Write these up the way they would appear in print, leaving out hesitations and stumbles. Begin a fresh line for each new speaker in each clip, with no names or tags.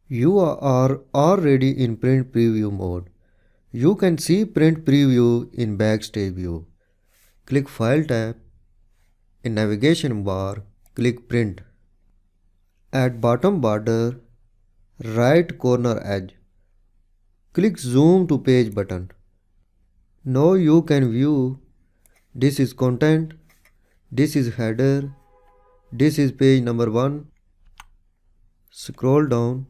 You are already in print preview mode. You can see print preview in backstage view. Click File tab. In navigation bar, click Print. At bottom border, right corner edge, click Zoom to Page button. Now you can view this is content, this is header, this is page number 1. Scroll down.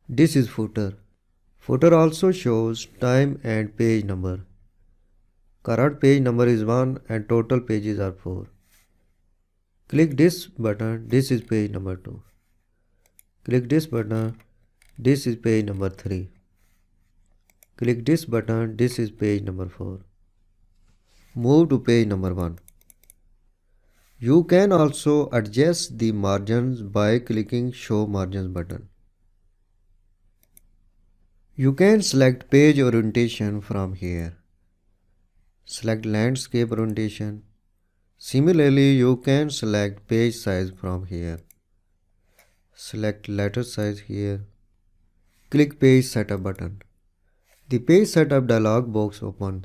This is footer. Footer also shows time and page number. Current page number is 1 and total pages are 4. Click this button, this is page number 2. Click this button, this is page number 3. Click this button, this is page number 4. Move to page number 1. You can also adjust the margins by clicking Show Margins button. You can select page orientation from here. Select landscape orientation. Similarly, you can select page size from here. Select letter size here. Click Page Setup button. The Page Setup dialog box opens.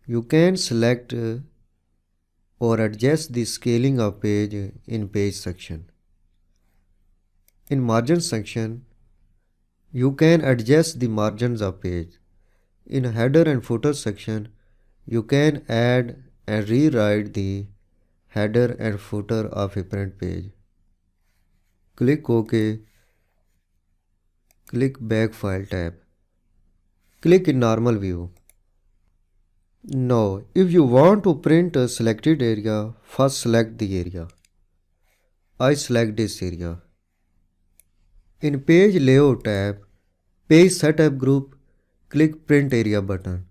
You can select or adjust the scaling of page in Page section. In Margin section, you can adjust the margins of page. In Header and Footer section, you can add and rewrite the header and footer of a print page. Click OK. Click Back File tab. Click in Normal View. Now, if you want to print a selected area, first select the area. I select this area. In Page Layout tab, Page Setup group, click Print Area button.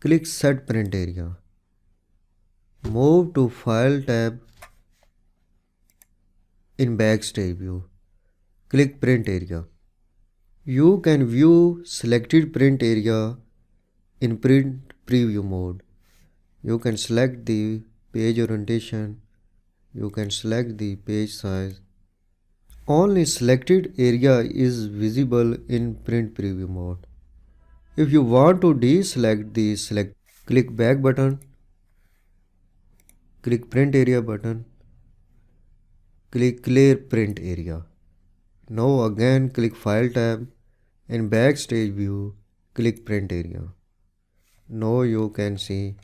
Click Set Print Area. Move to File tab. In Backstage view, click Print Area. You can view selected print area in print preview mode. You can select the page orientation. You can select the page size. Only selected area is visible in print preview mode. If you want to deselect the select, click Back button. Click Print Area button. Click Clear Print Area. Now again click File tab. In Backstage view, click Print Area. Now you can see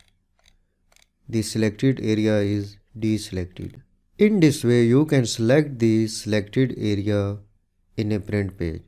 the selected area is deselected. In this way, you can select the selected area in a print page.